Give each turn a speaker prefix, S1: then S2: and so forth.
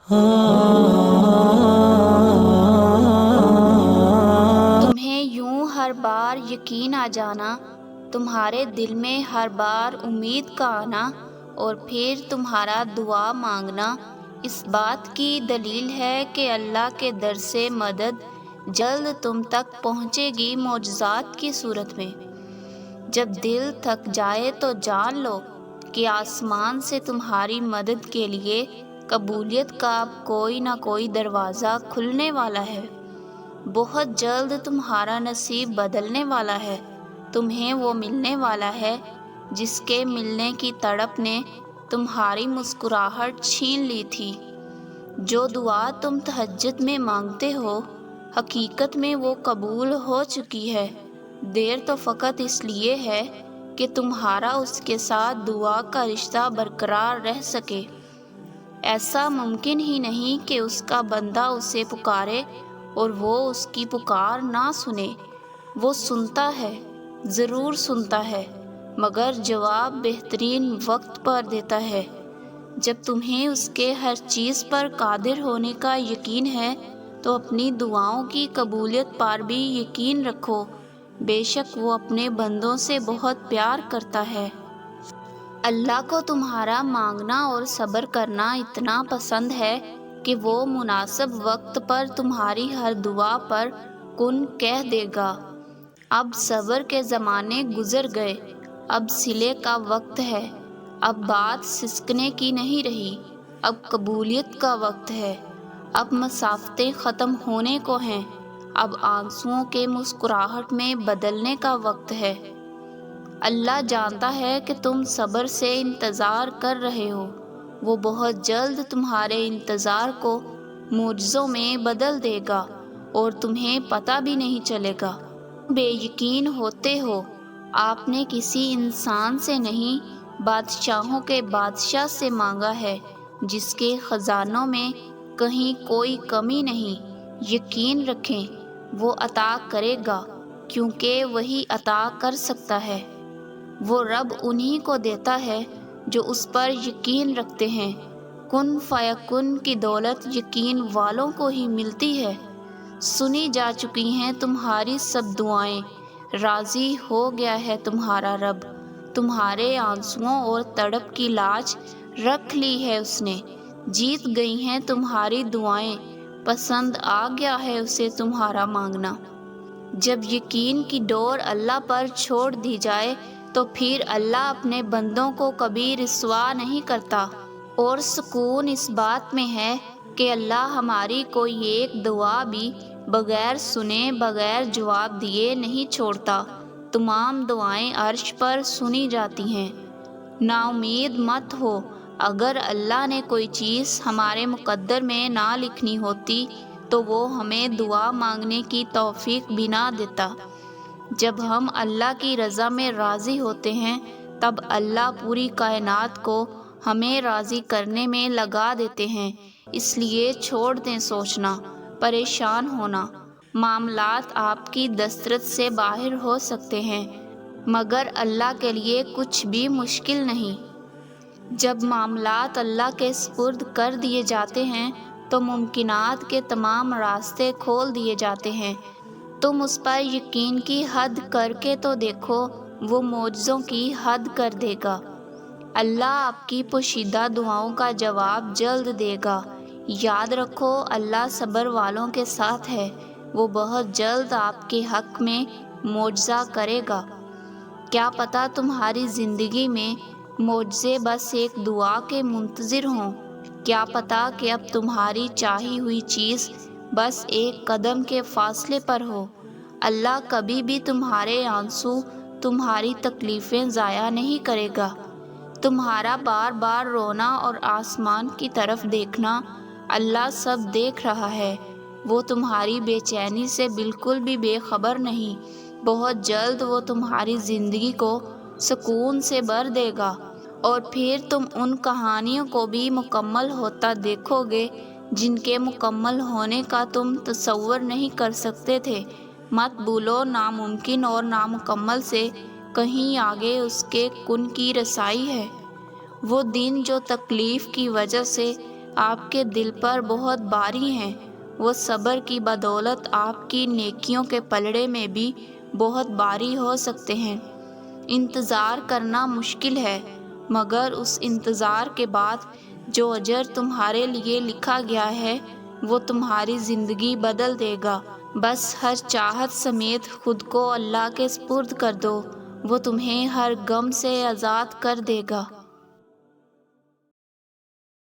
S1: تمہیں یوں ہر بار یقین آ جانا، تمہارے دل میں ہر بار امید کا آنا، اور پھر تمہارا دعا مانگنا اس بات کی دلیل ہے کہ اللہ کے در سے مدد جلد تم تک پہنچے گی معجزات کی صورت میں۔ جب دل تھک جائے تو جان لو کہ آسمان سے تمہاری مدد کے لیے قبولیت کا اب کوئی نہ کوئی دروازہ کھلنے والا ہے۔ بہت جلد تمہارا نصیب بدلنے والا ہے، تمہیں وہ ملنے والا ہے جس کے ملنے کی تڑپ نے تمہاری مسکراہٹ چھین لی تھی۔ جو دعا تم تہجد میں مانگتے ہو، حقیقت میں وہ قبول ہو چکی ہے، دیر تو فقط اس لیے ہے کہ تمہارا اس کے ساتھ دعا کا رشتہ برقرار رہ سکے۔ ایسا ممکن ہی نہیں کہ اس کا بندہ اسے پکارے اور وہ اس کی پکار نہ سنے۔ وہ سنتا ہے، ضرور سنتا ہے، مگر جواب بہترین وقت پر دیتا ہے۔ جب تمہیں اس کے ہر چیز پر قادر ہونے کا یقین ہے تو اپنی دعاؤں کی قبولیت پر بھی یقین رکھو، بے شک وہ اپنے بندوں سے بہت پیار کرتا ہے۔ اللہ کو تمہارا مانگنا اور صبر کرنا اتنا پسند ہے کہ وہ مناسب وقت پر تمہاری ہر دعا پر کن کہہ دے گا۔ اب صبر کے زمانے گزر گئے، اب صلے کا وقت ہے، اب بات سسکنے کی نہیں رہی، اب قبولیت کا وقت ہے، اب مسافتیں ختم ہونے کو ہیں، اب آنسوؤں کے مسکراہٹ میں بدلنے کا وقت ہے۔ اللہ جانتا ہے کہ تم صبر سے انتظار کر رہے ہو، وہ بہت جلد تمہارے انتظار کو معجزوں میں بدل دے گا اور تمہیں پتہ بھی نہیں چلے گا۔ بے یقین ہوتے ہو، آپ نے کسی انسان سے نہیں بادشاہوں کے بادشاہ سے مانگا ہے جس کے خزانوں میں کہیں کوئی کمی نہیں۔ یقین رکھیں وہ عطا کرے گا کیونکہ وہی عطا کر سکتا ہے۔ وہ رب انہی کو دیتا ہے جو اس پر یقین رکھتے ہیں۔ کن فیکن کی دولت یقین والوں کو ہی ملتی ہے۔ سنی جا چکی ہیں تمہاری سب دعائیں، راضی ہو گیا ہے تمہارا رب، تمہارے آنسوؤں اور تڑپ کی لاج رکھ لی ہے اس نے۔ جیت گئی ہیں تمہاری دعائیں، پسند آ گیا ہے اسے تمہارا مانگنا۔ جب یقین کی ڈور اللہ پر چھوڑ دی جائے تو پھر اللہ اپنے بندوں کو کبھی رسوا نہیں کرتا، اور سکون اس بات میں ہے کہ اللہ ہماری کوئی ایک دعا بھی بغیر سنے، بغیر جواب دیے نہیں چھوڑتا۔ تمام دعائیں عرش پر سنی جاتی ہیں۔ نا امید مت ہو، اگر اللہ نے کوئی چیز ہمارے مقدر میں نہ لکھنی ہوتی تو وہ ہمیں دعا مانگنے کی توفیق بھی نہ دیتا۔ جب ہم اللہ کی رضا میں راضی ہوتے ہیں تب اللہ پوری کائنات کو ہمیں راضی کرنے میں لگا دیتے ہیں۔ اس لیے چھوڑ دیں سوچنا، پریشان ہونا۔ معاملات آپ کی دسترس سے باہر ہو سکتے ہیں مگر اللہ کے لیے کچھ بھی مشکل نہیں۔ جب معاملات اللہ کے سپرد کر دیے جاتے ہیں تو ممکنات کے تمام راستے کھول دیے جاتے ہیں۔ تم اس پر یقین کی حد کر کے تو دیکھو، وہ معجزوں کی حد کر دے گا۔ اللہ آپ کی پوشیدہ دعاؤں کا جواب جلد دے گا۔ یاد رکھو اللہ صبر والوں کے ساتھ ہے، وہ بہت جلد آپ کے حق میں معجزہ کرے گا۔ کیا پتہ تمہاری زندگی میں معجزے بس ایک دعا کے منتظر ہوں، کیا پتہ کہ اب تمہاری چاہی ہوئی چیز بس ایک قدم کے فاصلے پر ہو۔ اللہ کبھی بھی تمہارے آنسو، تمہاری تکلیفیں ضائع نہیں کرے گا۔ تمہارا بار بار رونا اور آسمان کی طرف دیکھنا اللہ سب دیکھ رہا ہے، وہ تمہاری بے چینی سے بالکل بھی بے خبر نہیں۔ بہت جلد وہ تمہاری زندگی کو سکون سے بھر دے گا اور پھر تم ان کہانیوں کو بھی مکمل ہوتا دیکھو گے جن کے مکمل ہونے کا تم تصور نہیں کر سکتے تھے۔ مت بھولو ناممکن اور نامکمل سے کہیں آگے اس کے کن کی رسائی ہے۔ وہ دن جو تکلیف کی وجہ سے آپ کے دل پر بہت باری ہیں، وہ صبر کی بدولت آپ کی نیکیوں کے پلڑے میں بھی بہت باری ہو سکتے ہیں۔ انتظار کرنا مشکل ہے، مگر اس انتظار کے بعد جو اجر تمہارے لیے لکھا گیا ہے وہ تمہاری زندگی بدل دے گا۔ بس ہر چاہت سمیت خود کو اللہ کے سپرد کر دو، وہ تمہیں ہر غم سے آزاد کر دے گا۔